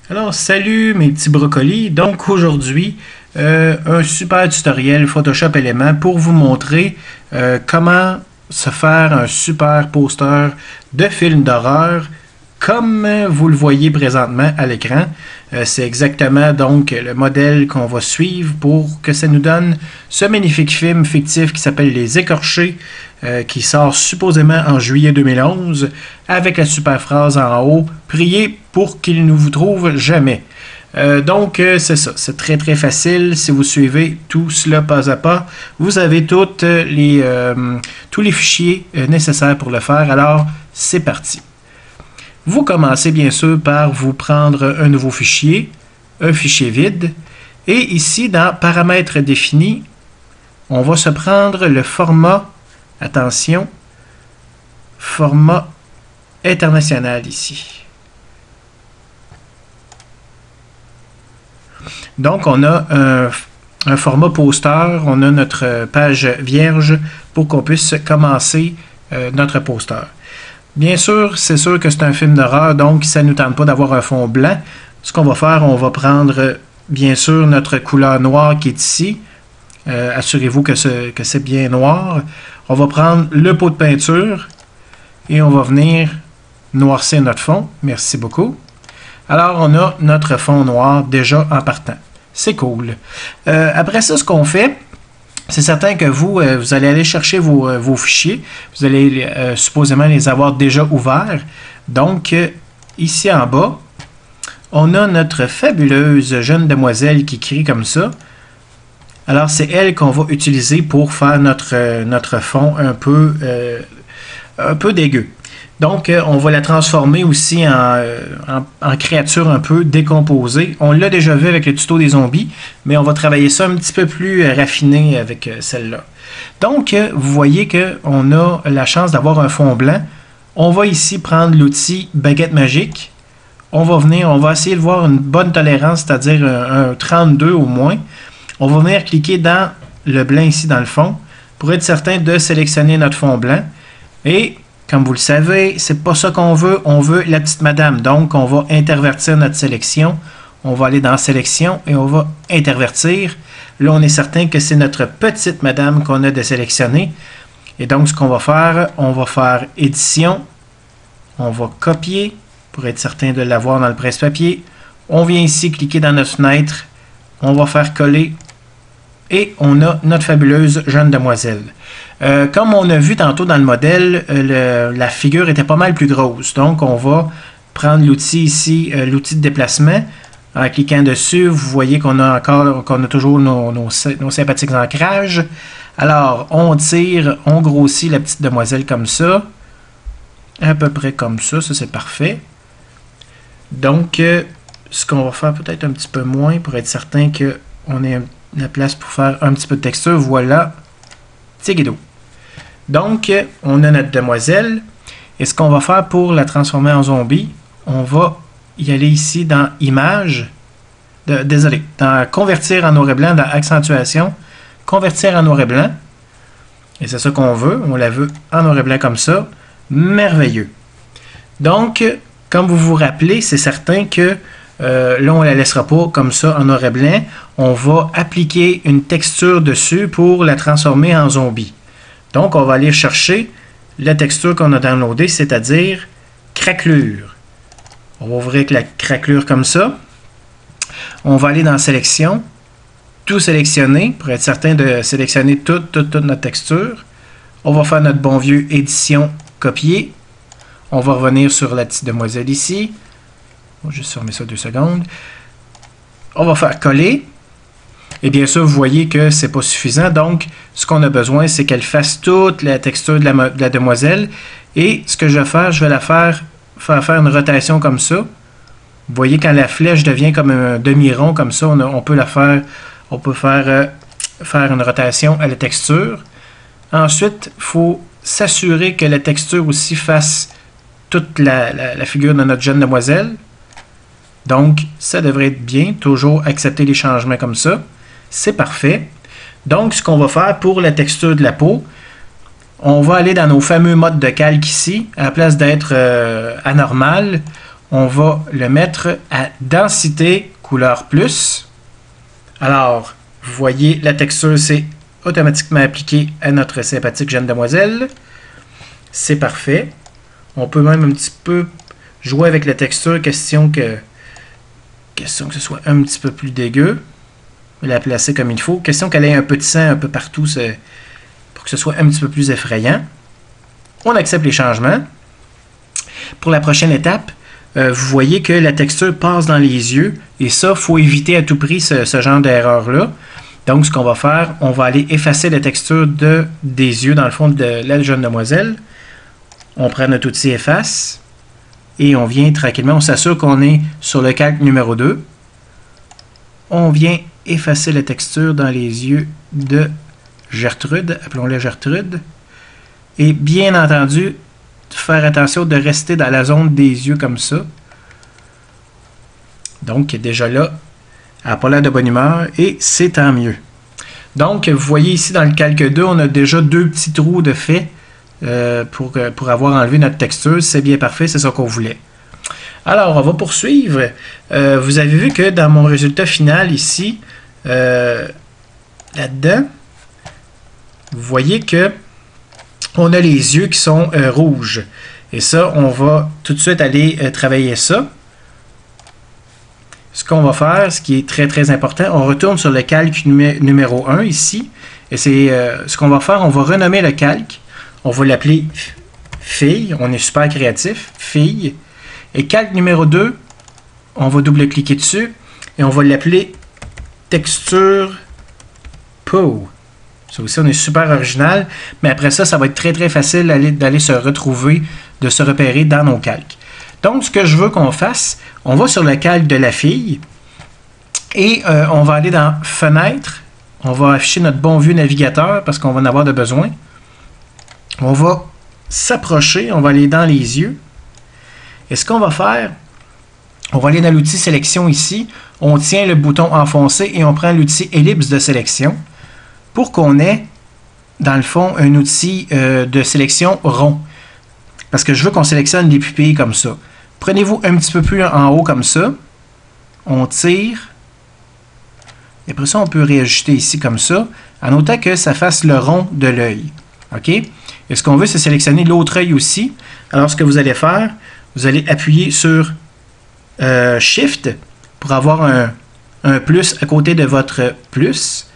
Alors, salut mes petits brocolis. Donc aujourd'hui, un super tutoriel Photoshop Element pour vous montrer comment se faire un super poster de film d'horreur comme vous le voyez présentement à l'écran. C'est exactement donc le modèle qu'on va suivre pour que ça nous donne ce magnifique film fictif qui s'appelle Les Écorchés, qui sort supposément en juillet 2011, avec la super phrase en haut « Priez pour qu'il ne vous trouve jamais ». C'est ça, c'est très très facile. Si vous suivez tout cela pas à pas, vous avez tous les fichiers nécessaires pour le faire. Alors, c'est parti. Vous commencez bien sûr par vous prendre un nouveau fichier, un fichier vide, et ici dans Paramètres définis, on va se prendre le format, attention, format international ici. Donc on a un format poster, on a notre page vierge pour qu'on puisse commencer notre poster. Bien sûr, c'est sûr que c'est un film d'horreur, donc ça ne nous tente pas d'avoir un fond blanc. Ce qu'on va faire, on va prendre bien sûr notre couleur noire qui est ici. Assurez-vous que c'est bien noir. On va prendre le pot de peinture et on va venir noircir notre fond. Merci beaucoup. Alors, on a notre fond noir déjà en partant. C'est cool. Après ça, ce qu'on fait, c'est certain que vous allez aller chercher vos fichiers. Vous allez supposément les avoir déjà ouverts. Donc, ici en bas, on a notre fabuleuse jeune demoiselle qui crie comme ça. Alors, c'est elle qu'on va utiliser pour faire notre fond un peu dégueu. Donc, on va la transformer aussi en créature un peu décomposée. On l'a déjà vu avec le tuto des zombies, mais on va travailler ça un petit peu plus raffiné avec celle-là. Donc, vous voyez qu'on a la chance d'avoir un fond blanc. On va ici prendre l'outil baguette magique. On va essayer de voir une bonne tolérance, c'est-à-dire un 32 au moins. On va venir cliquer dans le blanc ici dans le fond pour être certain de sélectionner notre fond blanc. Et comme vous le savez, c'est pas ça qu'on veut. On veut la petite madame. Donc, on va intervertir notre sélection. On va aller dans Sélection et on va intervertir. Là, on est certain que c'est notre petite madame qu'on a de sélectionner. Et donc, ce qu'on va faire Édition. On va copier pour être certain de l'avoir dans le presse-papier. On vient ici cliquer dans notre fenêtre. On va faire coller. Et on a notre fabuleuse jeune demoiselle. Comme on a vu tantôt dans le modèle, la figure était pas mal plus grosse. Donc, on va prendre l'outil ici, l'outil de déplacement. En cliquant dessus, vous voyez qu'on a toujours nos sympathiques ancrages. Alors, on tire, on grossit la petite demoiselle comme ça. À peu près comme ça, ça c'est parfait. Donc, ce qu'on va faire peut-être un petit peu moins pour être certain qu'on ait la place pour faire un petit peu de texture. Voilà. Tigidou. Donc, on a notre demoiselle. Et ce qu'on va faire pour la transformer en zombie, on va y aller ici dans Image. Dans Convertir en noir et blanc, dans Accentuation. Convertir en noir et blanc. Et c'est ça qu'on veut. On la veut en noir et blanc comme ça. Merveilleux. Donc, comme vous vous rappelez, c'est certain que là, on ne la laissera pas comme ça en noir et blanc. On va appliquer une texture dessus pour la transformer en zombie. Donc, on va aller chercher la texture qu'on a downloadée, c'est-à-dire craquelure. On va ouvrir avec la craquelure comme ça. On va aller dans Sélection, tout sélectionner pour être certain de sélectionner toute notre texture. On va faire notre bon vieux Édition, copier. On va revenir sur la petite demoiselle ici. On va juste fermer ça 2 secondes. On va faire coller. Et bien sûr, vous voyez que ce n'est pas suffisant. Donc, ce qu'on a besoin, c'est qu'elle fasse toute la texture de la demoiselle. Et ce que je vais faire, je vais la faire une rotation comme ça. Vous voyez, quand la flèche devient comme un demi-rond, comme ça, on peut faire une rotation à la texture. Ensuite, il faut s'assurer que la texture aussi fasse toute la figure de notre jeune demoiselle. Donc, ça devrait être bien. Toujours accepter les changements comme ça. C'est parfait. Donc, ce qu'on va faire pour la texture de la peau, on va aller dans nos fameux modes de calque ici. À la place d'être anormal, on va le mettre à densité couleur plus. Alors, vous voyez, la texture s'est automatiquement appliquée à notre sympathique jeune demoiselle. C'est parfait. On peut même un petit peu jouer avec la texture, question que ce soit un petit peu plus dégueu. La placer comme il faut. Question qu'elle ait un peu de sang un peu partout pour que ce soit un petit peu plus effrayant. On accepte les changements. Pour la prochaine étape, vous voyez que la texture passe dans les yeux. Et ça, il faut éviter à tout prix ce genre d'erreur-là. Donc, ce qu'on va faire, on va aller effacer la texture des yeux dans le fond de la jeune demoiselle. On prend notre outil efface. Et on vient tranquillement, on s'assure qu'on est sur le calque numéro 2. On vient effacer la texture dans les yeux de Gertrude, appelons-la Gertrude. Et bien entendu, faire attention de rester dans la zone des yeux comme ça. Donc déjà là, elle n'a pas l'air de bonne humeur et c'est tant mieux. Donc vous voyez ici dans le calque 2, on a déjà 2 petits trous de fait pour avoir enlevé notre texture. C'est bien parfait, c'est ça qu'on voulait. Alors on va poursuivre. Vous avez vu que dans mon résultat final ici, là-dedans, vous voyez que on a les yeux qui sont rouges. Et ça, on va tout de suite aller travailler ça. Ce qu'on va faire, ce qui est très très important, on retourne sur le calque numéro 1 ici. Et c'est ce qu'on va faire, on va renommer le calque. On va l'appeler fille. On est super créatif. Fille. Et calque numéro 2, on va double-cliquer dessus. Et on va l'appeler texture peau. Ça aussi, on est super original. Mais après ça, ça va être très très facile d'aller se retrouver, de se repérer dans nos calques. Donc, ce que je veux qu'on fasse, on va sur le calque de la fille. Et on va aller dans Fenêtre. On va afficher notre bon vieux navigateur parce qu'on va en avoir de besoin. On va s'approcher, on va aller dans les yeux. Et ce qu'on va faire, on va aller dans l'outil sélection ici. On tient le bouton enfoncé et on prend l'outil ellipse de sélection pour qu'on ait, dans le fond, un outil de sélection rond. Parce que je veux qu'on sélectionne les pupilles comme ça. Prenez-vous un petit peu plus en haut comme ça. On tire. Et après ça, on peut réajuster ici comme ça, en notant que ça fasse le rond de l'œil. OK? Et ce qu'on veut, c'est sélectionner l'autre œil aussi. Alors, ce que vous allez faire, vous allez appuyer sur Shift pour avoir un plus à côté de votre plus.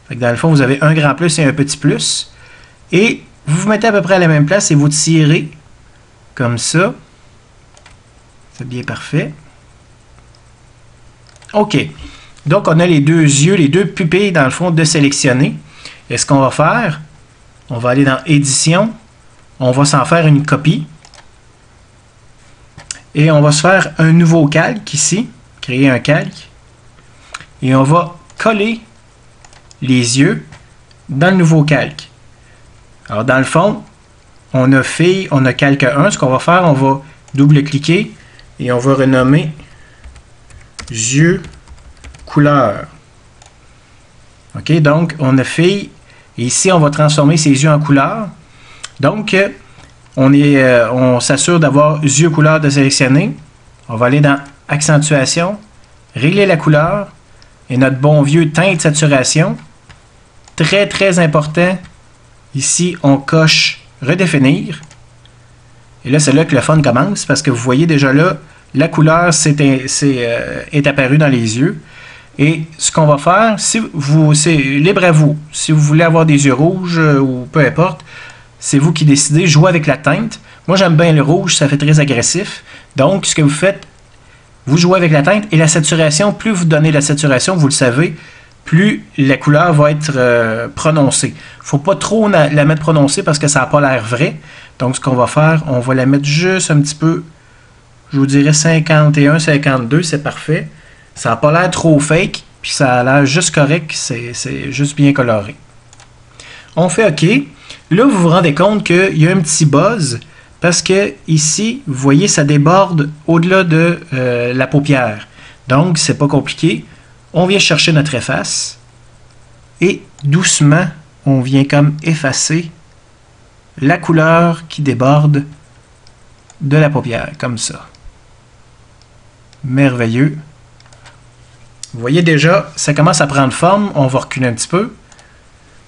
Fait que dans le fond, vous avez un grand plus et un petit plus. Et vous vous mettez à peu près à la même place et vous tirez comme ça. C'est bien parfait. OK. Donc, on a les deux yeux, les deux pupilles, dans le fond, de sélectionner. Et ce qu'on va faire, on va aller dans Édition. On va s'en faire une copie. Et on va se faire un nouveau calque ici. Créer un calque. Et on va coller les yeux dans le nouveau calque. Alors, dans le fond, on a fille, on a calque 1. Ce qu'on va faire, on va double-cliquer et on va renommer yeux couleur. OK, donc on a fille. Et ici, on va transformer ses yeux en couleur. Donc, on s'assure d'avoir yeux couleur de sélectionner. On va aller dans Accentuation, régler la couleur et notre bon vieux teinte saturation. Très, très important. Ici, on coche redéfinir. Et là, c'est là que le fun commence parce que vous voyez déjà là, la couleur est apparue dans les yeux. Et ce qu'on va faire, c'est libre à vous. Si vous voulez avoir des yeux rouges ou peu importe, c'est vous qui décidez. Jouez avec la teinte. Moi, j'aime bien le rouge, ça fait très agressif. Donc, ce que vous faites, vous jouez avec la teinte et la saturation. Plus vous donnez la saturation, vous le savez, plus la couleur va être prononcée. Il ne faut pas trop la mettre prononcée parce que ça n'a pas l'air vrai. Donc, ce qu'on va faire, on va la mettre juste un petit peu, je vous dirais 51, 52, c'est parfait. Ça n'a pas l'air trop fake, puis ça a l'air juste correct, c'est juste bien coloré. On fait OK. Là, vous vous rendez compte qu'il y a un petit buzz, parce que ici, vous voyez, ça déborde au-delà de la paupière. Donc, c'est pas compliqué. On vient chercher notre efface, et doucement, on vient comme effacer la couleur qui déborde de la paupière, comme ça. Merveilleux. Vous voyez déjà, ça commence à prendre forme. On va reculer un petit peu.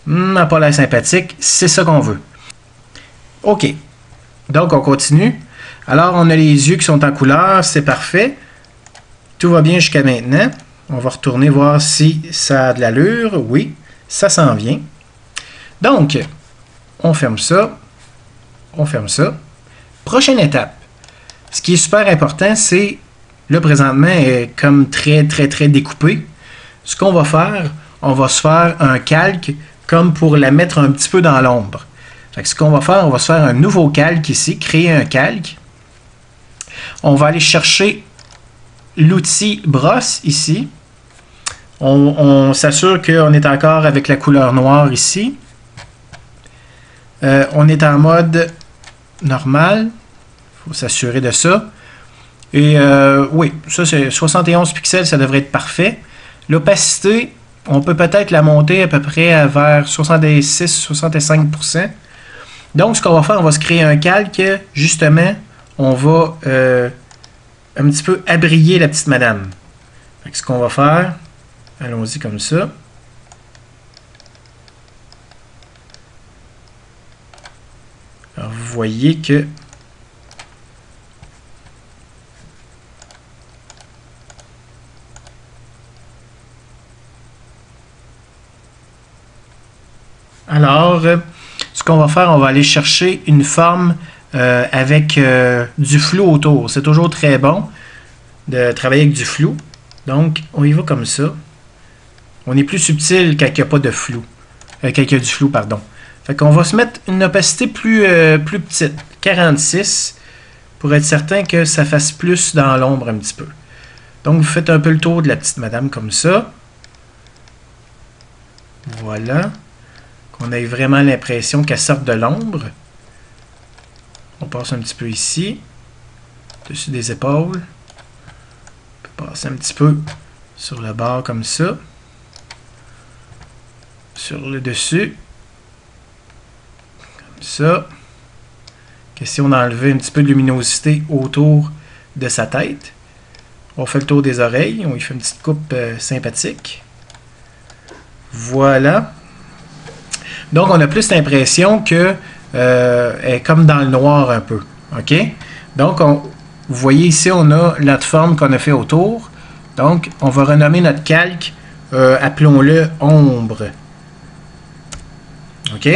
Pas l'air sympathique. C'est ça qu'on veut. OK. Donc, on continue. Alors, on a les yeux qui sont en couleur. C'est parfait. Tout va bien jusqu'à maintenant. On va retourner voir si ça a de l'allure. Oui, ça s'en vient. Donc, on ferme ça. On ferme ça. Prochaine étape. Ce qui est super important, c'est, là, présentement, est comme très découpé. Ce qu'on va faire, on va se faire un calque comme pour la mettre un petit peu dans l'ombre. Ce qu'on va faire, on va se faire un nouveau calque ici, créer un calque. On va aller chercher l'outil brosse ici. On s'assure qu'on est encore avec la couleur noire ici. On est en mode normal. Il faut s'assurer de ça. Et oui, ça c'est 71 pixels, ça devrait être parfait. L'opacité, on peut peut-être la monter à peu près vers 66-65%. Donc, ce qu'on va faire, on va se créer un calque. Justement, on va un petit peu abrier la petite madame. Ce qu'on va faire, allons-y comme ça. Alors, vous voyez que alors, ce qu'on va faire, on va aller chercher une forme avec du flou autour. C'est toujours très bon de travailler avec du flou. Donc, on y va comme ça. On est plus subtil quand il n'y a pas de flou. Quand il y a du flou, pardon. Fait qu'on va se mettre une opacité plus petite, 46, pour être certain que ça fasse plus dans l'ombre un petit peu. Donc, vous faites un peu le tour de la petite madame comme ça. Voilà. Qu'on ait vraiment l'impression qu'elle sorte de l'ombre. On passe un petit peu ici, dessus des épaules. On peut passer un petit peu sur le bord comme ça. Sur le dessus. Comme ça. Question d'enlever un petit peu de luminosité autour de sa tête. On fait le tour des oreilles. On lui fait une petite coupe sympathique. Voilà. Donc, on a plus l'impression que est comme dans le noir un peu. OK? Donc, vous voyez ici, on a notre forme qu'on a fait autour. Donc, on va renommer notre calque, appelons-le ombre. OK?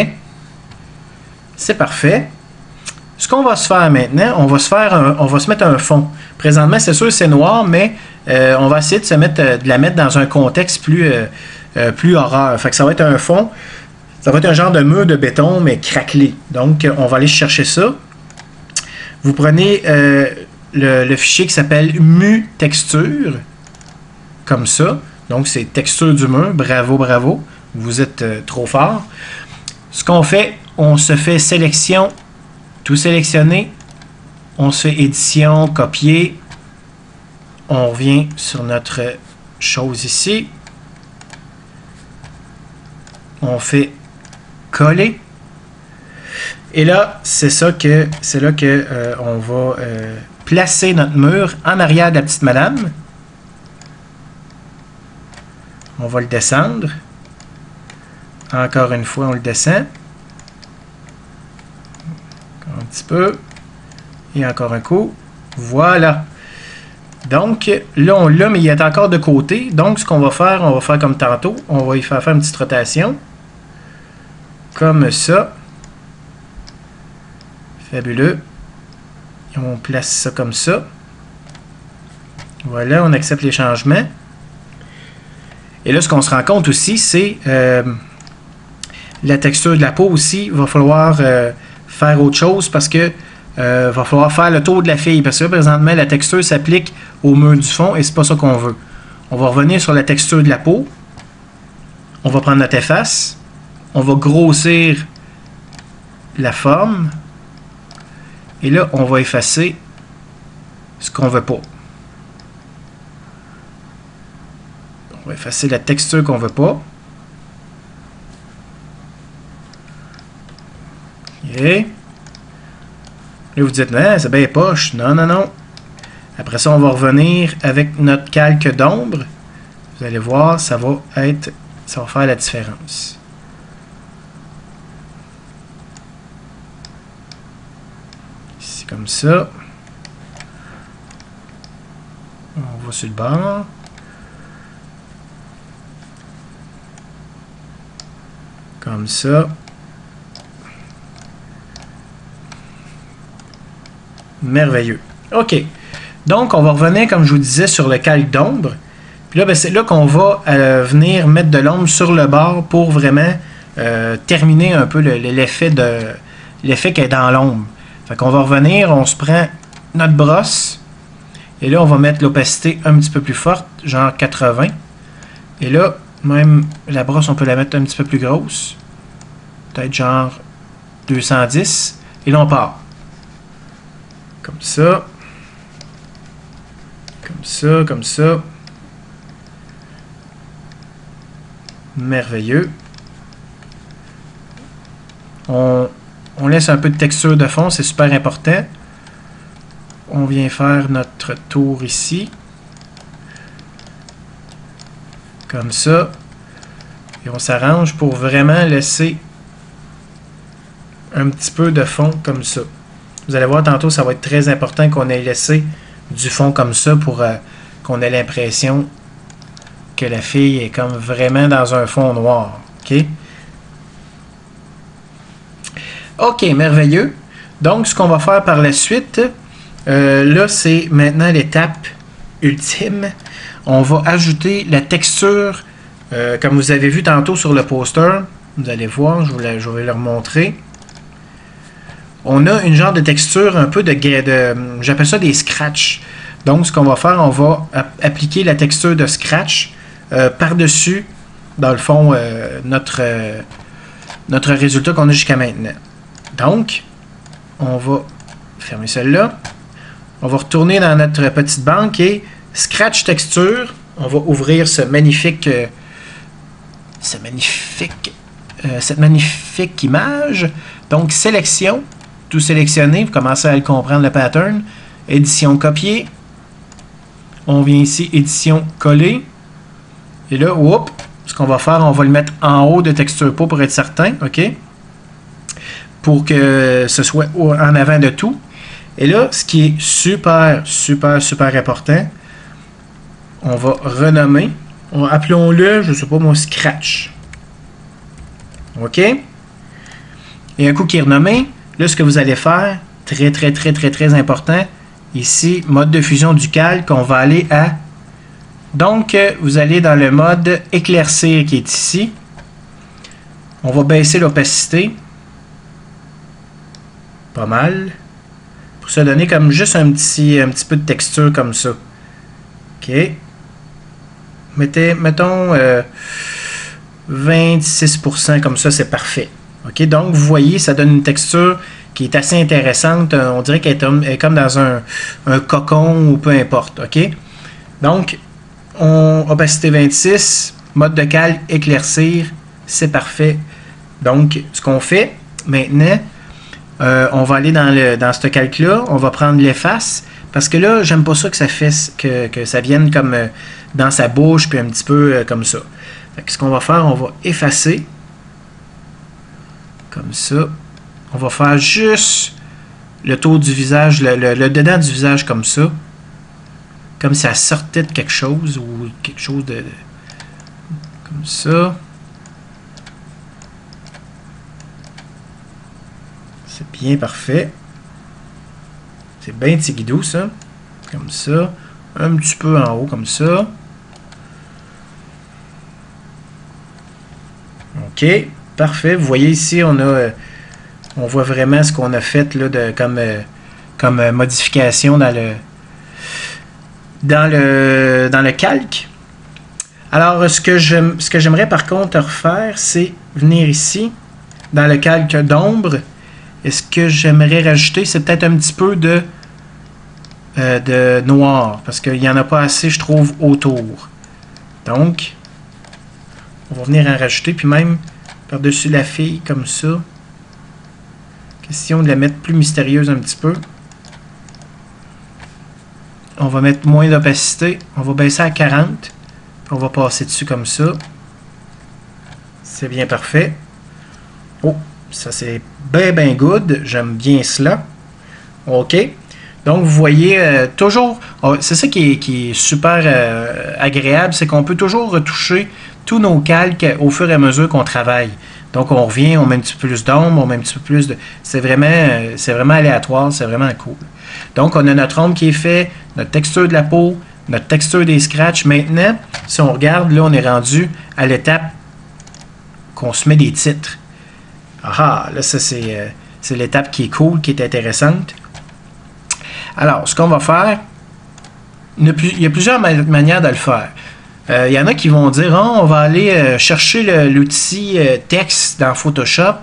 C'est parfait. Ce qu'on va se faire maintenant, on va se mettre un fond. Présentement, c'est sûr c'est noir, mais on va essayer de la mettre dans un contexte plus horreur. Fait que ça va être un fond. Ça va être un genre de mur de béton, mais craquelé. Donc, on va aller chercher ça. Vous prenez le fichier qui s'appelle mu texture, comme ça. Donc, c'est texture du mur. Bravo, bravo. Vous êtes trop fort. Ce qu'on fait, on se fait sélection, tout sélectionner. On se fait édition, copier. On revient sur notre chose ici. On fait coller. Et là, c'est là que on va placer notre mur en arrière de la petite madame. On va le descendre. Encore une fois, on le descend. Encore un petit peu. Et encore un coup. Voilà. Donc, là, on l'a, mais il est encore de côté. Donc, ce qu'on va faire comme tantôt. On va y faire une petite rotation. Comme ça. Fabuleux. Et on place ça comme ça. Voilà, on accepte les changements. Et là, ce qu'on se rend compte aussi, c'est la texture de la peau aussi. Il va falloir faire autre chose parce que va falloir faire le tour de la fille. Parce que là, présentement, la texture s'applique au mur du fond et c'est pas ça qu'on veut. On va revenir sur la texture de la peau. On va prendre notre efface. On va grossir la forme. Et là, on va effacer ce qu'on veut pas. On va effacer la texture qu'on veut pas. OK. Là, vous dites, non, c'est bien poche. Non, non, non. Après ça, on va revenir avec notre calque d'ombre. Vous allez voir, ça va faire la différence. Ici, comme ça. On va sur le bord. Comme ça. Merveilleux. OK. Donc, on va revenir, comme je vous disais, sur le calque d'ombre. Puis là, ben, c'est là qu'on va venir mettre de l'ombre sur le bord pour vraiment terminer un peu l'effet qui est dans l'ombre. Fait qu'on va revenir, on se prend notre brosse. Et là, on va mettre l'opacité un petit peu plus forte, genre 80. Et là, même la brosse, on peut la mettre un petit peu plus grosse. Peut-être genre 210. Et là, on part. Comme ça. Comme ça, comme ça. Merveilleux. On laisse un peu de texture de fond, c'est super important. On vient faire notre tour ici. Comme ça. Et on s'arrange pour vraiment laisser un petit peu de fond comme ça. Vous allez voir tantôt, ça va être très important qu'on ait laissé du fond comme ça pour qu'on ait l'impression que la fille est comme vraiment dans un fond noir. OK? OK, merveilleux. Donc, ce qu'on va faire par la suite, là, c'est maintenant l'étape ultime. On va ajouter la texture, comme vous avez vu tantôt sur le poster. Vous allez voir, je vais le remontrer. On a une genre de texture un peu j'appelle ça des scratchs. Donc, ce qu'on va faire, on va appliquer la texture de scratch par-dessus, dans le fond, notre résultat qu'on a jusqu'à maintenant. Donc, on va fermer celle-là. On va retourner dans notre petite banque et Scratch Texture. On va ouvrir cette magnifique image. Donc, sélection. Tout sélectionné. Vous commencez à le comprendre, le pattern. Édition copier. On vient ici, édition coller. Et là, whoop, ce qu'on va faire, on va le mettre en haut de Texture Peau pour être certain. OK? Pour que ce soit en avant de tout. Et là, ce qui est super, super, super important, on va renommer. Appelons-le, je ne sais pas moi, Scratch. OK? Et un coup qui est renommé, là, ce que vous allez faire, très, très, très, très, très important, ici, mode de fusion du calque, on va aller à... Donc, vous allez dans le mode éclaircir qui est ici. On va baisser l'opacité. Pas mal. Pour se donner comme juste un petit peu de texture comme ça. OK. Mettons 26% comme ça, c'est parfait. OK. Donc, vous voyez, ça donne une texture qui est assez intéressante. On dirait qu'elle est comme dans un cocon ou peu importe. OK. Donc, opacité 26, mode de calque, éclaircir, c'est parfait. Donc, ce qu'on fait maintenant, on va aller dans ce calque-là, on va prendre l'efface, parce que là, j'aime pas ça que ça fait que ça vienne comme dans sa bouche, puis un petit peu comme ça. Fait que ce qu'on va faire, on va effacer, comme ça. On va faire juste le tour du visage, le dedans du visage comme ça. Comme si ça sortait de quelque chose, ou quelque chose de comme ça. C'est bien parfait. C'est bien tigidou, ça. Comme ça. Un petit peu en haut, comme ça. OK. Parfait. Vous voyez ici, on voit vraiment ce qu'on a fait là, comme modification dans le calque. Alors, ce que j'aimerais par contre refaire, c'est venir ici, dans le calque d'ombre. Et ce que j'aimerais rajouter, c'est peut-être un petit peu de noir, parce qu'il n'y en a pas assez, je trouve, autour. Donc, on va venir en rajouter, puis même par-dessus la fille, comme ça. Question de la mettre plus mystérieuse un petit peu. On va mettre moins d'opacité. On va baisser à 40. On va passer dessus comme ça. C'est bien parfait. Oh, ça c'est bien good. J'aime bien cela. OK. Donc, vous voyez, toujours, c'est ça qui est super agréable, c'est qu'on peut toujours retoucher tous nos calques au fur et à mesure qu'on travaille. Donc, on revient, on met un petit peu plus d'ombre, on met un petit peu plus de... C'est vraiment aléatoire, c'est vraiment cool. Donc, on a notre ombre qui est fait, notre texture de la peau, notre texture des scratchs. Maintenant, si on regarde, là, on est rendu à l'étape qu'on se met des titres. Ah, là, ça, c'est l'étape qui est cool, qui est intéressante. Alors, ce qu'on va faire, il y a plusieurs manières de le faire. Il y en a qui vont dire, on va aller chercher l'outil texte dans Photoshop,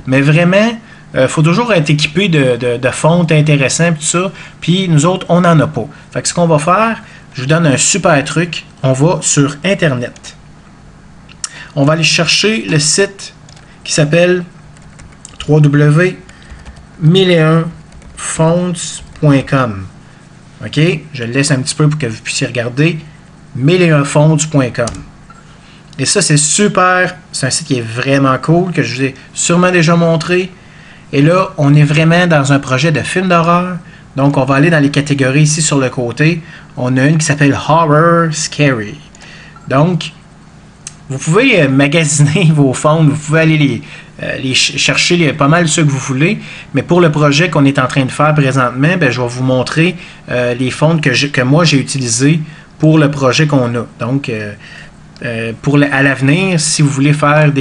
mais vraiment, il faut toujours être équipé de fontes intéressantes, tout ça, puis nous autres, on n'en a pas. Fait que ce qu'on va faire, je vous donne un super truc, on va sur Internet. On va aller chercher le site qui s'appelle www.1001fonts.com. OK? Je le laisse un petit peu pour que vous puissiez regarder. 1001fonts.com. Et ça, c'est super. C'est un site qui est vraiment cool, que je vous ai sûrement déjà montré. Et là, on est vraiment dans un projet de film d'horreur. Donc, on va aller dans les catégories ici sur le côté. On a une qui s'appelle Horror Scary. Donc, vous pouvez magasiner vos fonds. Vous pouvez aller les chercher pas mal ceux que vous voulez. Mais pour le projet qu'on est en train de faire présentement, je vais vous montrer les fonds que moi j'ai utilisés pour le projet qu'on a. Donc, à l'avenir, si vous voulez faire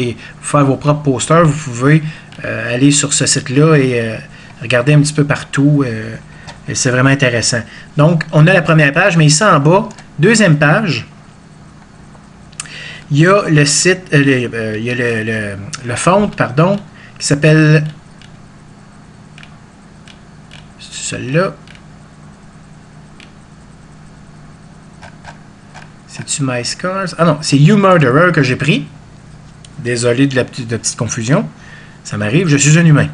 vos propres posters, vous pouvez aller sur ce site-là et regarder un petit peu partout. Et c'est vraiment intéressant. Donc, on a la première page, mais ici en bas, deuxième page, il y a le site, il y a le font, pardon, qui s'appelle celui-là. C'est-tu My Scars? Ah non, c'est You Murderer que j'ai pris. Désolé de la petite confusion. Ça m'arrive, je suis un humain.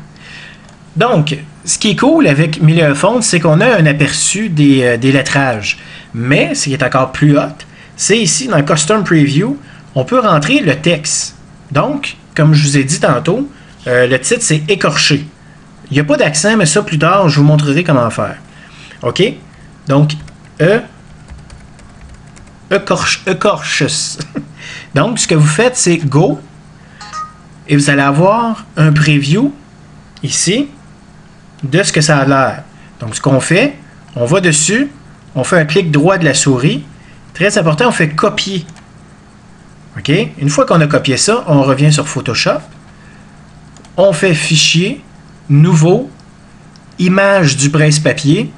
Donc, ce qui est cool avec 1001 fonts, c'est qu'on a un aperçu des lettrages. Mais, ce qui est encore plus hot, c'est ici, dans Custom Preview, on peut rentrer le texte. Donc, comme je vous ai dit tantôt, le titre, c'est écorché. Il n'y a pas d'accent, mais ça, plus tard, je vous montrerai comment faire. OK? Donc, écorches. Donc, ce que vous faites, c'est Go. Et vous allez avoir un preview, ici, de ce que ça a l'air. Donc, ce qu'on fait, on va dessus, on fait un clic droit de la souris. Très important, on fait copier. OK? Une fois qu'on a copié ça, on revient sur Photoshop. On fait Fichier, Nouveau, Image du presse-papier.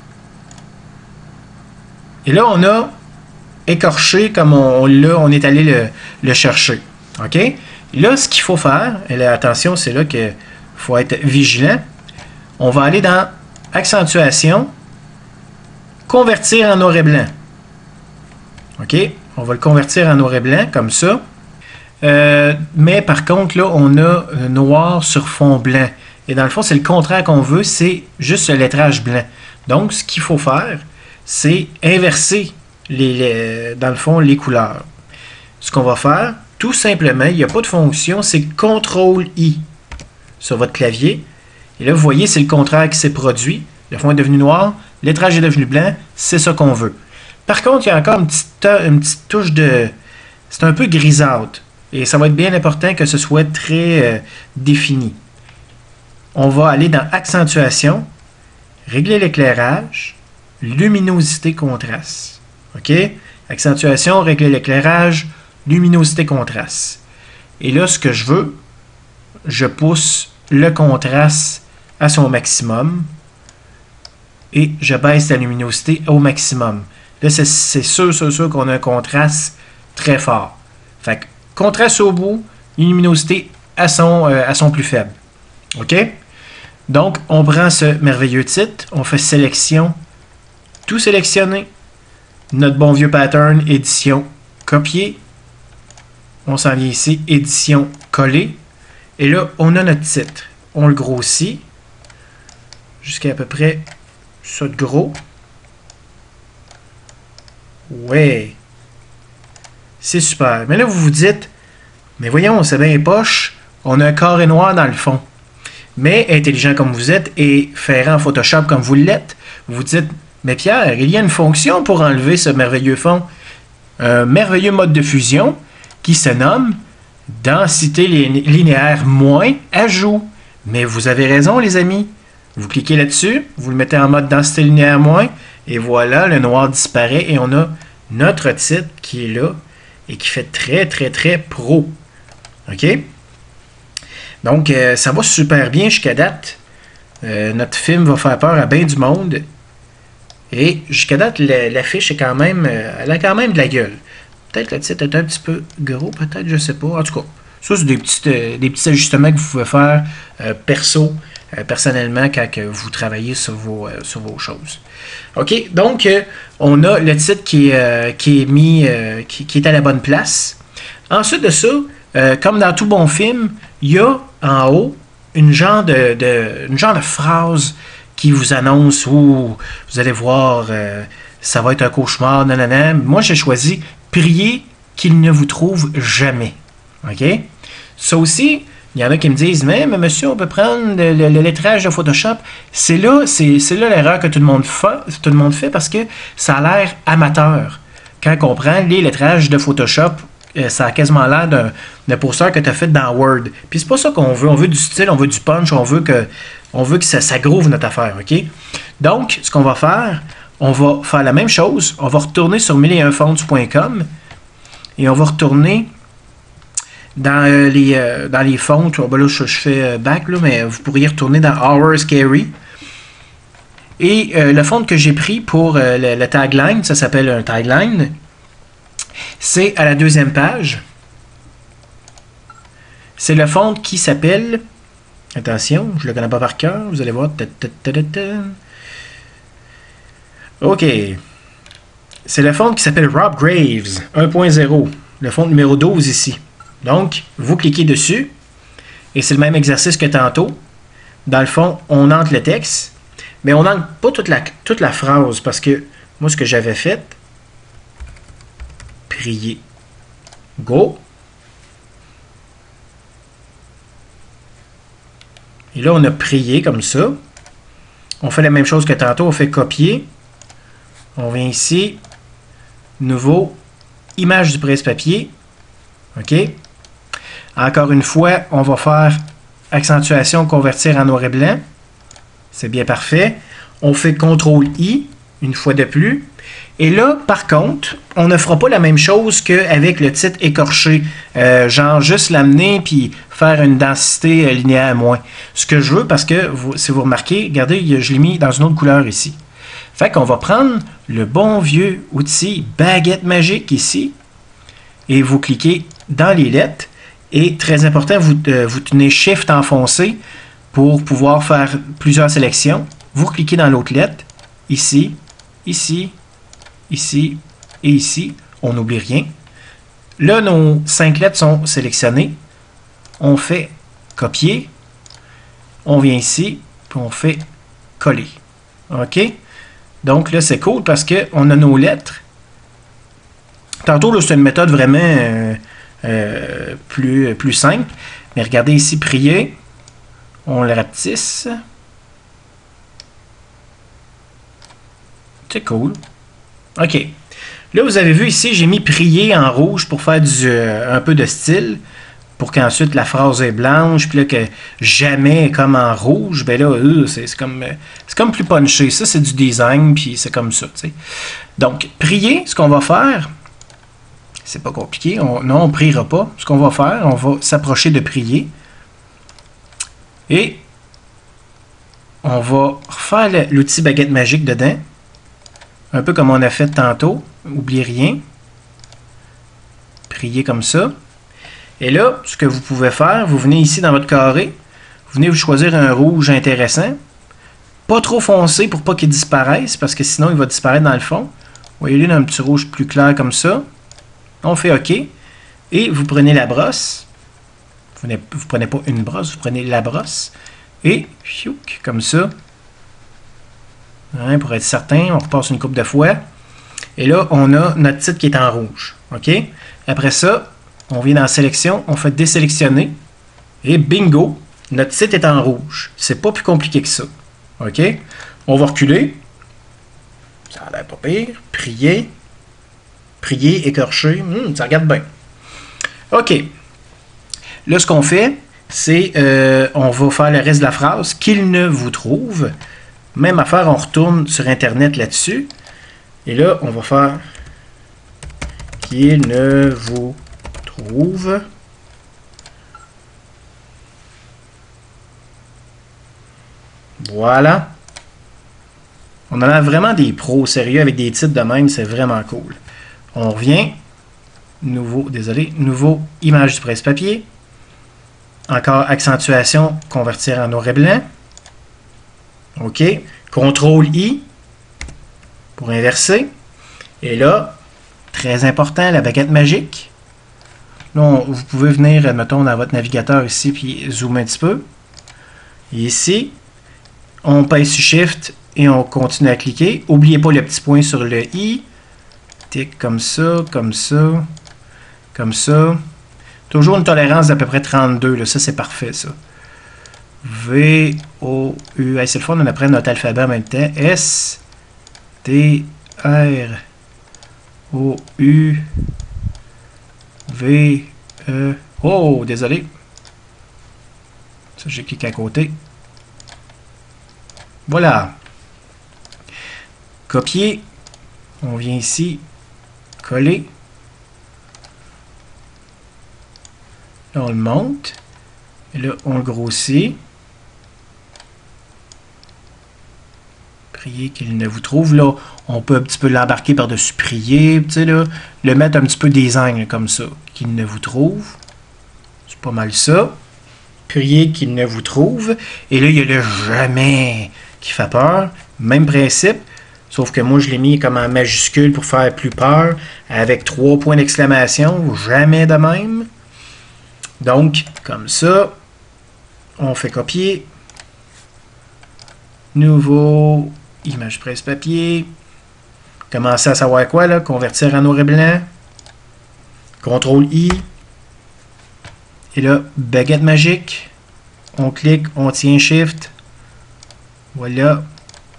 Et là, on a écorché comme on est allé le chercher. OK? Là, ce qu'il faut faire, et là, attention, c'est là qu'il faut être vigilant. On va aller dans Accentuation, Convertir en noir et blanc. OK? On va le convertir en noir et blanc, comme ça. Mais par contre, là, on a noir sur fond blanc. Et dans le fond, c'est le contraire qu'on veut, c'est juste le lettrage blanc. Donc, ce qu'il faut faire, c'est inverser, dans le fond, les couleurs. Ce qu'on va faire, tout simplement, il n'y a pas de fonction, c'est CTRL-I sur votre clavier. Et là, vous voyez, c'est le contraire qui s'est produit. Le fond est devenu noir, le lettrage est devenu blanc, c'est ça qu'on veut. Par contre, il y a encore une petite touche de... C'est un peu grisâtre. Et ça va être bien important que ce soit très défini. On va aller dans Accentuation, Régler l'éclairage, Luminosité, contraste. OK? Accentuation, Régler l'éclairage, Luminosité, contraste. Et là, ce que je veux, je pousse le contraste à son maximum et je baisse la luminosité au maximum. Là, c'est sûr qu'on a un contraste très fort. Fait que contraste au bout, luminosité à son plus faible. OK? Donc, on prend ce merveilleux titre, on fait sélection, tout sélectionner, notre bon vieux pattern, édition, copier. On s'en vient ici, édition, coller. Et là, on a notre titre. On le grossit jusqu'à peu près ça de gros. Ouais. C'est super. Mais là, vous vous dites, mais voyons, c'est bien poche. On a un carré noir dans le fond. Mais intelligent comme vous êtes et ferrant en Photoshop comme vous l'êtes, vous vous dites, mais Pierre, il y a une fonction pour enlever ce merveilleux fond. Un merveilleux mode de fusion qui se nomme densité linéaire moins ajout. Mais vous avez raison, les amis. Vous cliquez là-dessus, vous le mettez en mode densité linéaire moins, et voilà, le noir disparaît et on a notre titre qui est là et qui fait très, très, très pro. OK? Donc, ça va super bien jusqu'à date. Notre film va faire peur à bien du monde. Et jusqu'à date, l'affiche est quand même, elle a quand même de la gueule. Peut-être le titre est un petit peu gros, peut-être, je sais pas. En tout cas, ça, c'est des petits ajustements que vous pouvez faire personnellement quand vous travaillez sur vos choses. OK, donc, on a le titre qui est mis, qui est à la bonne place. Ensuite de ça, comme dans tout bon film, il y a en haut une genre de phrase qui vous annonce où vous allez voir, ça va être un cauchemar, nanana. Moi, j'ai choisi « Priez qu'il ne vous trouve jamais ». OK? Ça aussi, il y en a qui me disent « Mais monsieur, on peut prendre le lettrage de Photoshop. » C'est là l'erreur que tout le monde fait parce que ça a l'air amateur. Quand on prend les lettrages de Photoshop, ça a quasiment l'air d'un poster que tu as fait dans Word. Puis c'est pas ça qu'on veut. On veut du style, on veut du punch, on veut que ça groove notre affaire, OK? Donc, ce qu'on va faire, on va faire la même chose. On va retourner sur 1001fonts.com et on va retourner dans les fonts. Ben là, je fais back, là, mais vous pourriez retourner dans Our Scary. Et le font que j'ai pris pour le tagline, ça s'appelle un tagline, c'est à la deuxième page. C'est le font qui s'appelle... Attention, je ne le connais pas par cœur. Vous allez voir. OK. C'est le font qui s'appelle Rob Graves 1.0. Le font numéro 12 ici. Donc, vous cliquez dessus. Et c'est le même exercice que tantôt. Dans le fond, on entre le texte. Mais on n'entre pas toute la phrase. Parce que moi, ce que j'avais fait... Prier. Go. Et là, on a prié comme ça. On fait la même chose que tantôt. On fait copier. On vient ici. Nouveau. Image du presse-papier. OK. Encore une fois, on va faire accentuation, convertir en noir et blanc. C'est bien parfait. On fait CTRL-I une fois de plus. Et là, par contre, on ne fera pas la même chose qu'avec le titre écorché. Genre, juste l'amener puis faire une densité linéaire moins. Ce que je veux, parce que, si vous remarquez, regardez, je l'ai mis dans une autre couleur ici. Fait qu'on va prendre le bon vieux outil baguette magique ici. Et vous cliquez dans les lettres. Et très important, vous tenez Shift enfoncé pour pouvoir faire plusieurs sélections. Vous cliquez dans l'autre lettre. Ici, ici, ici et ici. On n'oublie rien. Là, nos 5 lettres sont sélectionnées. On fait copier. On vient ici. Puis on fait coller. OK? Donc là, c'est cool parce qu'on a nos lettres. Tantôt, là, c'est une méthode vraiment plus simple. Mais regardez ici, prier. On le rapetisse. C'est cool. OK. Là, vous avez vu ici, j'ai mis prier en rouge pour faire un peu de style. Pour qu'ensuite la phrase est blanche. Puis là, que jamais est comme en rouge. Ben là, c'est comme plus punché. Ça, c'est du design. Puis c'est comme ça. T'sais. Donc, prier, ce qu'on va faire, c'est pas compliqué. Non, on ne priera pas. Ce qu'on va faire, on va s'approcher de prier. Et on va refaire l'outil baguette magique dedans. Un peu comme on a fait tantôt. N'oubliez rien. Priez comme ça. Et là, ce que vous pouvez faire, vous venez ici dans votre carré. Vous venez vous choisir un rouge intéressant. Pas trop foncé pour pas qu'il disparaisse, parce que sinon il va disparaître dans le fond. Voyez-le dans un petit rouge plus clair comme ça. On fait OK. Et vous prenez la brosse. Vous ne prenez pas une brosse, vous prenez la brosse. Et, comme ça. Hein, pour être certain, on repasse une couple de fois. Et là, on a notre titre qui est en rouge. OK? Après ça, on vient dans Sélection, on fait désélectionner. Et bingo, notre titre est en rouge. C'est pas plus compliqué que ça. OK? On va reculer. Ça a l'air pas pire. Prier. Prier, écorcher. Ça regarde bien. OK. Là, ce qu'on fait, c'est on va faire le reste de la phrase. Qu'il ne vous trouve. Même affaire, on retourne sur Internet là-dessus. Et là, on va faire qu'il ne vous trouve. Voilà. On a vraiment des pros sérieux avec des titres de même, c'est vraiment cool. On revient. Nouveau image du presse-papier. Encore accentuation, convertir en noir et blanc. OK. CTRL-I pour inverser. Et là, très important, la baguette magique. Là, vous pouvez venir, mettons, dans votre navigateur ici, puis zoomer un petit peu. Et ici, on pèse sur Shift et on continue à cliquer. N'oubliez pas le petit point sur le I. Tic comme ça, comme ça, comme ça. Toujours une tolérance d'à peu près 32. Là. Ça, c'est parfait, ça. V-O-U. C'est le fun, on apprend notre alphabet en même temps. S-T-R-O-U. V-E. Oh, désolé. Ça, j'ai cliqué à côté. Voilà. Copier. On vient ici. Coller. Là, on le monte. Et là, on le grossit. Prier qu'il ne vous trouve. Là, on peut un petit peu l'embarquer par-dessus prier. Tu sais, là, le mettre un petit peu des angles comme ça. Qu'il ne vous trouve. C'est pas mal ça. Prier qu'il ne vous trouve. Et là, il y a le jamais qui fait peur. Même principe. Sauf que moi, je l'ai mis comme en majuscule pour faire plus peur. Avec 3 points d'exclamation. Jamais de même. Donc, comme ça. On fait copier. Nouveau image presse-papier. Commencer à savoir quoi, là? Convertir en noir et blanc. CTRL-I. Et là, baguette magique. On clique, on tient Shift. Voilà.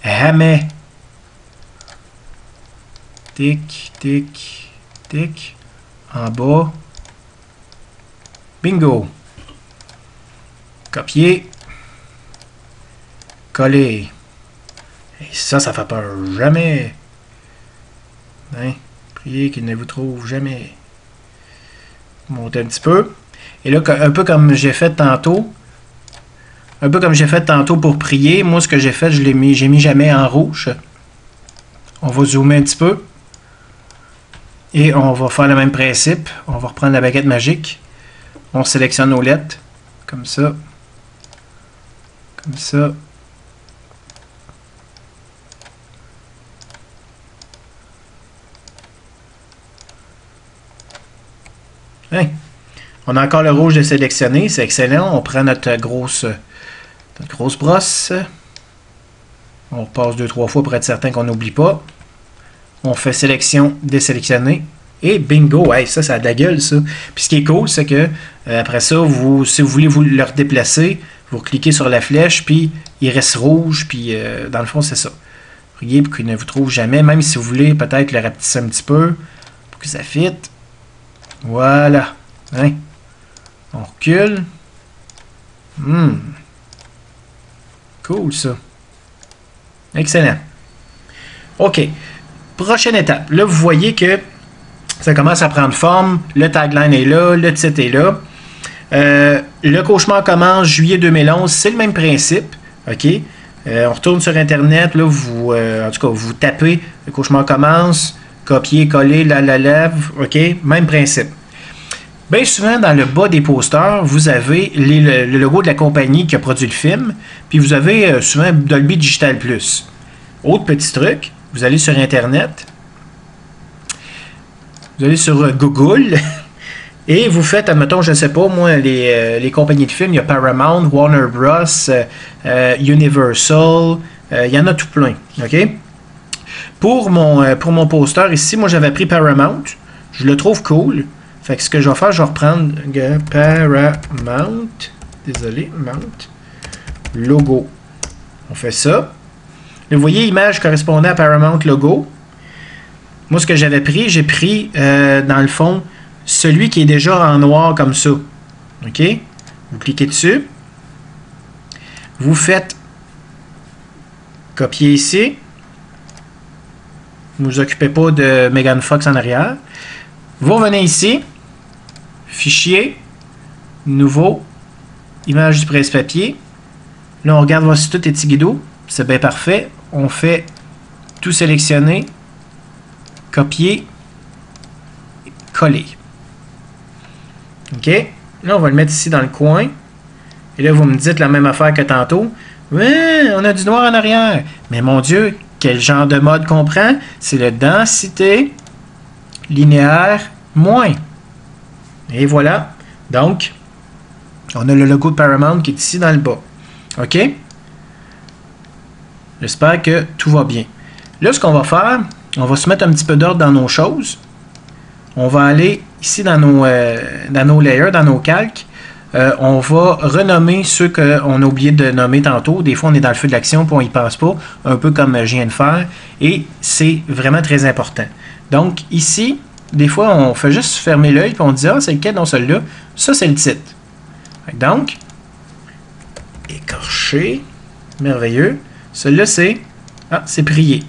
Jamais. Tic, tic, tic. En bas. Bingo. Copier. Coller. Et ça fait peur. Jamais. Hein? Priez qu'il ne vous trouve jamais. Monter un petit peu. Et là, un peu comme j'ai fait tantôt. Un peu comme j'ai fait tantôt pour prier. Moi, ce que j'ai fait, j'ai mis jamais en rouge. On va zoomer un petit peu. Et on va faire le même principe. On va reprendre la baguette magique. On sélectionne nos lettres. Comme ça. Comme ça. Hein? On a encore le rouge de sélectionner. C'est excellent. On prend notre grosse brosse. On repasse 2-3 fois pour être certain qu'on n'oublie pas. On fait sélection, désélectionner. Et bingo! Hey, ça a de la gueule, ça. Puis ce qui est cool, c'est que après ça, si vous voulez vous le redéplacer, vous cliquez sur la flèche, puis il reste rouge, puis dans le fond, c'est ça. Priez pour qu'il ne vous trouve jamais, même si vous voulez peut-être le rapetisser un petit peu, pour que ça fitte. Voilà. Hein? On recule. Cool, ça. Excellent. OK. Prochaine étape. Là, vous voyez que ça commence à prendre forme. Le tagline est là. Le titre est là. Le cauchemar commence juillet 2011. C'est le même principe. OK? On retourne sur Internet. Là, en tout cas, vous tapez le cauchemar commence. Copier, coller, la lèvre. OK? Même principe. Bien souvent, dans le bas des posters, vous avez le logo de la compagnie qui a produit le film. Puis vous avez souvent Dolby Digital Plus. Autre petit truc. Vous allez sur Internet. Vous allez sur Google. Et vous faites, admettons, je ne sais pas, moi, les compagnies de films. Il y a Paramount, Warner Bros, Universal. Il y en a tout plein. OK? Pour mon poster ici, moi j'avais pris Paramount. Je le trouve cool. Fait que ce que je vais faire, je vais reprendre Paramount. Désolé, Mount. Logo. On fait ça. Vous voyez, image correspondant à Paramount logo. Moi, ce que j'avais pris, j'ai pris, dans le fond, celui qui est déjà en noir comme ça. OK? Vous cliquez dessus. Vous faites copier ici. Ne vous occupez pas de Megan Fox en arrière. Vous revenez ici. Fichier. Nouveau. Image du presse-papier. Là, on regarde voir si tout est Tigidou. C'est bien parfait. On fait tout sélectionner. Copier. Coller. OK? Là, on va le mettre ici dans le coin. Et là, vous me dites la même affaire que tantôt. Ouais, on a du noir en arrière. Mais mon Dieu, quel genre de mode qu'on prend? C'est le densité linéaire moins. Et voilà. Donc, on a le logo de Paramount qui est ici dans le bas. OK? J'espère que tout va bien. Là, ce qu'on va faire, on va se mettre un petit peu d'ordre dans nos choses. On va aller ici dans nos layers, dans nos calques. On va renommer ceux qu'on a oublié de nommer tantôt. Des fois, on est dans le feu de l'action et on n'y pense pas, un peu comme je viens de faire. Et c'est vraiment très important. Donc, ici, des fois, on fait juste fermer l'œil et on dit « Ah, c'est lequel dans celui-là? » Ça, c'est le titre. Donc, écorché, merveilleux. Celui-là, c'est prier.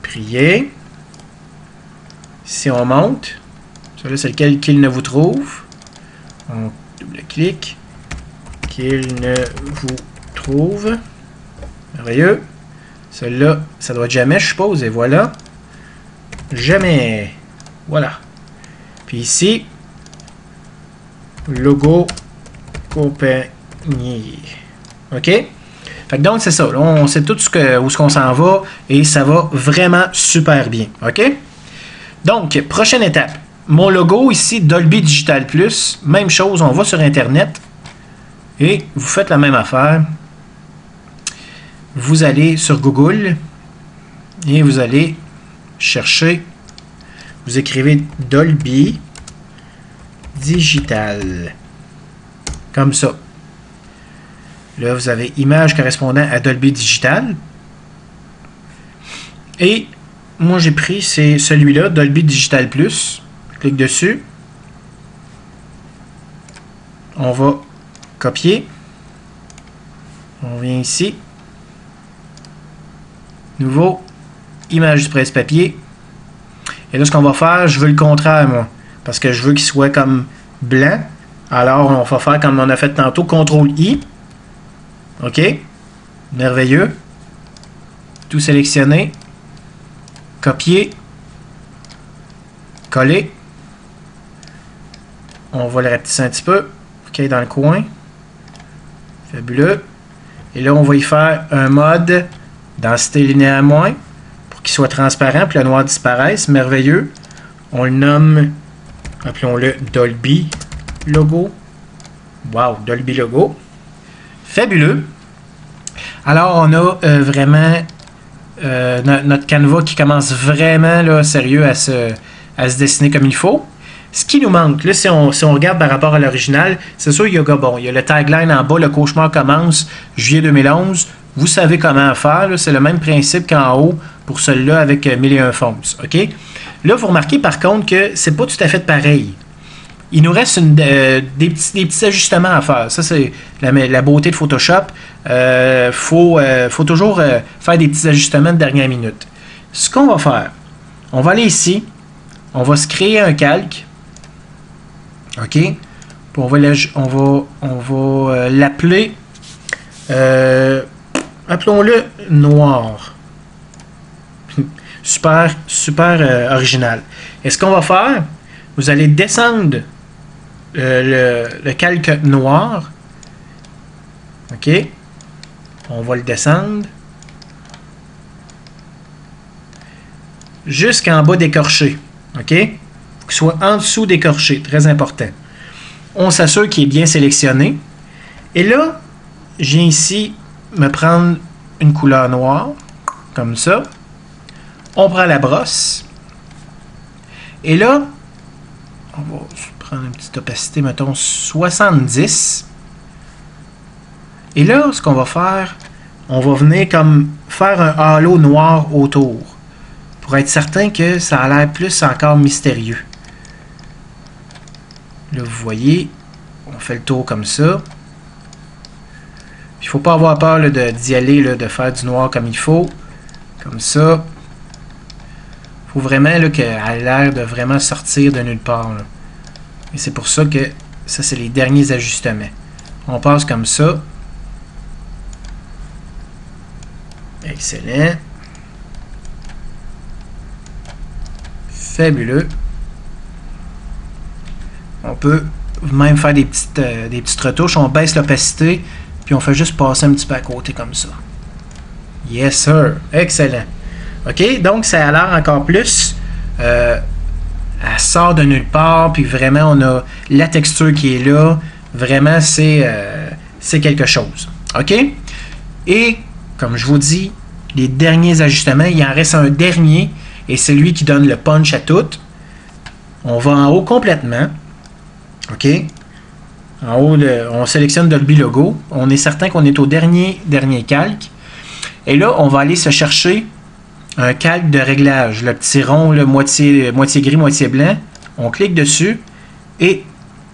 Prier. Si on monte, celui-là, c'est lequel qu'il ne vous trouve. On double-clique. Qu'il ne vous trouve. Merveilleux. Celui-là, ça doit être jamais, je suppose. Et voilà. Jamais. Voilà. Puis ici, logo compagnie. OK? Fait que donc, c'est ça. Là, on sait tout où qu'on s'en va et ça va vraiment super bien. OK? Donc, prochaine étape. Mon logo ici, Dolby Digital Plus. Même chose, on va sur Internet et vous faites la même affaire. Vous allez sur Google et vous allez chercher, vous écrivez Dolby Digital. Comme ça. Là, vous avez image correspondant à Dolby Digital. Et moi, j'ai pris celui-là, Dolby Digital Plus. Je clique dessus. On va copier. On vient ici. Nouveau. Image du presse-papier. Et là, ce qu'on va faire, je veux le contraire, moi. Parce que je veux qu'il soit comme blanc. Alors, on va faire comme on a fait tantôt, CTRL-I. OK. Merveilleux. Tout sélectionner. Copier. Coller. On va le rapetisser un petit peu. OK, dans le coin. Fabuleux. Et là, on va y faire un mode densité linéaire moins pour qu'il soit transparent, puis le noir disparaisse. Merveilleux. On le nomme, appelons-le Dolby Logo. Wow, Dolby Logo. Fabuleux. Alors, on a vraiment notre canevas qui commence vraiment là, sérieux à se dessiner comme il faut. Ce qui nous manque, là, si on regarde par rapport à l'original, c'est sûr, il y a le tagline en bas, le cauchemar commence, juillet 2011. Vous savez comment faire, c'est le même principe qu'en haut pour celui-là avec 1001 fonts. OK? Là, vous remarquez par contre que c'est pas tout à fait pareil. Il nous reste des petits ajustements à faire. Ça, c'est la beauté de Photoshop. Faut toujours faire des petits ajustements de dernière minute. Ce qu'on va faire, on va aller ici, on va se créer un calque. OK? Puis on va l'appeler, appelons-le noir. Super original. Et ce qu'on va faire, vous allez descendre le calque noir. OK? On va le descendre jusqu'en bas d'écorché. OK? Il faut qu'il soit en dessous d'écorché. Très important. On s'assure qu'il est bien sélectionné. Et là, je viens ici me prendre une couleur noire, comme ça. On prend la brosse. Et là, on va prendre une petite opacité, mettons 70. Et là, ce qu'on va faire, on va venir comme faire un halo noir autour. Pour être certain que ça a l'air plus encore mystérieux. Là, vous voyez, on fait le tour comme ça. Il ne faut pas avoir peur d'y aller, là, de faire du noir comme il faut. Comme ça. Il faut vraiment qu'elle ait l'air de vraiment sortir de nulle part. Là. Et c'est pour ça que ça, c'est les derniers ajustements. On passe comme ça. Excellent. Fabuleux. On peut même faire des petites retouches. On baisse l'opacité, puis on fait juste passer un petit peu à côté comme ça. Yes, sir. Excellent. OK, donc ça a l'air encore plus. Elle sort de nulle part, puis vraiment, on a la texture qui est là. Vraiment, c'est quelque chose. OK? Et, comme je vous dis, les derniers ajustements, il en reste un dernier, et c'est lui qui donne le punch à tout. On va en haut complètement. OK? En haut, on sélectionne Dolby Logo. On est certain qu'on est au dernier calque. Et là, on va aller se chercher un calque de réglage. Le petit rond, moitié gris, moitié blanc. On clique dessus. Et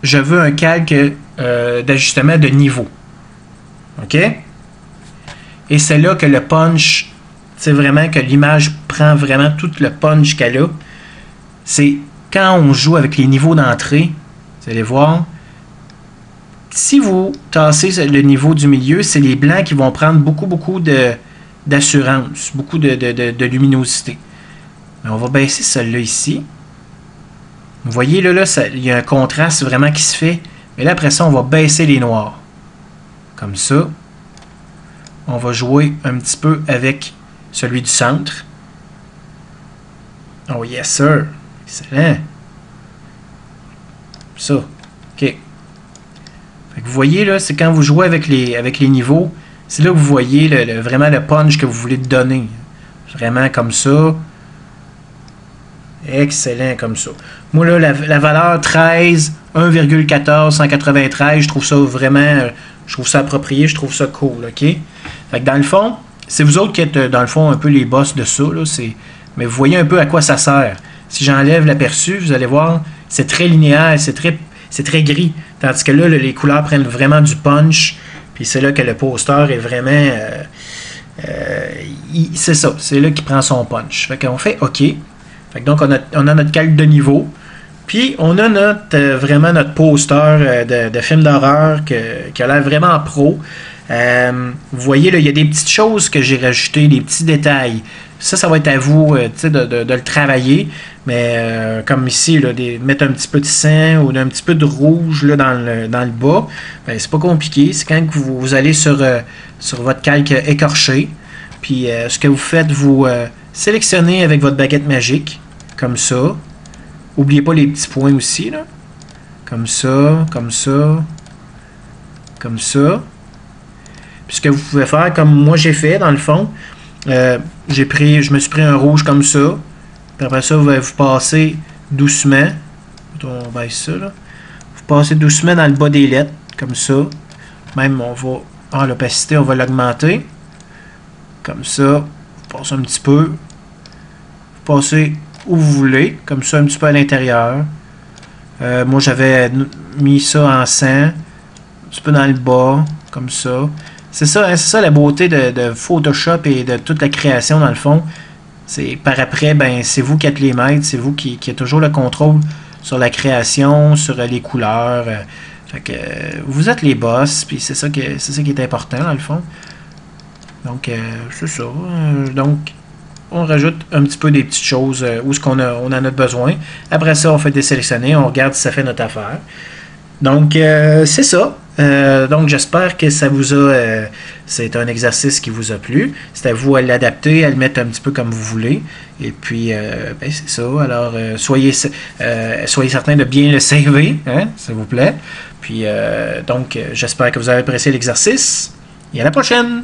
je veux un calque d'ajustement de niveau. OK? Et c'est là que le punch, c'est vraiment que l'image prend vraiment tout le punch qu'elle a. C'est quand on joue avec les niveaux d'entrée. Vous allez voir. Si vous tassez le niveau du milieu, c'est les blancs qui vont prendre beaucoup d'assurance, beaucoup de luminosité. Mais on va baisser celle-là ici. Vous voyez, là, il y a un contraste vraiment qui se fait. Mais là, après ça, on va baisser les noirs. Comme ça. On va jouer un petit peu avec celui du centre. Oh yes, sir. Excellent. Ça. OK. Fait que vous voyez, là, c'est quand vous jouez avec les niveaux, c'est là que vous voyez vraiment le punch que vous voulez donner. Vraiment comme ça. Excellent comme ça. Moi, là, la valeur 13, 1,14, 193, je trouve ça vraiment, je trouve ça approprié, je trouve ça cool, OK? Fait que dans le fond, c'est vous autres qui êtes, dans le fond, un peu les boss de ça, là, mais vous voyez un peu à quoi ça sert. Si j'enlève l'aperçu, vous allez voir, c'est très linéaire, c'est très gris. Tandis que là, les couleurs prennent vraiment du punch. Puis c'est là que le poster est vraiment... c'est ça, c'est là qu'il prend son punch. Fait qu'on fait OK. Fait que donc, on a notre calque de niveau. Puis, on a vraiment notre poster de film d'horreur qui a l'air vraiment pro. Vous voyez, là, il y a des petites choses que j'ai rajoutées, des petits détails. Ça va être à vous de le travailler. Mais comme ici, là, mettre un petit peu de sang ou un petit peu de rouge là, dans le bas, ben, c'est pas compliqué. C'est quand vous allez sur votre calque écorché. Puis ce que vous faites, vous sélectionnez avec votre baguette magique, comme ça. N'oubliez pas les petits points aussi, là. Comme ça, comme ça, comme ça. Puis ce que vous pouvez faire, comme moi j'ai fait, dans le fond, je me suis pris un rouge comme ça. Puis après ça, vous passez doucement. On baisse ça, là. Vous passez doucement dans le bas des lettres, comme ça. Même, l'opacité, on va l'augmenter. Comme ça. Vous passez un petit peu. Vous passez où vous voulez, comme ça, un petit peu à l'intérieur. Moi, j'avais mis ça en sang. Un petit peu dans le bas, comme ça. C'est ça, hein, c'est ça la beauté de Photoshop et de toute la création, dans le fond. C'est par après, ben c'est vous qui êtes les maîtres, c'est vous qui avez toujours le contrôle sur la création, sur les couleurs. Fait que vous êtes les boss, puis c'est ça qui est important, dans le fond. Donc, c'est ça. Donc, on rajoute un petit peu des petites choses où on en a besoin. Après ça, on fait désélectionner, on regarde si ça fait notre affaire. Donc, c'est ça. Donc, j'espère que ça vous a... c'est un exercice qui vous a plu. C'est à vous à l'adapter, à le mettre un petit peu comme vous voulez. Et puis, ben, c'est ça. Alors, soyez certain de bien le saver, hein, s'il vous plaît. Puis, donc, j'espère que vous avez apprécié l'exercice. Et à la prochaine!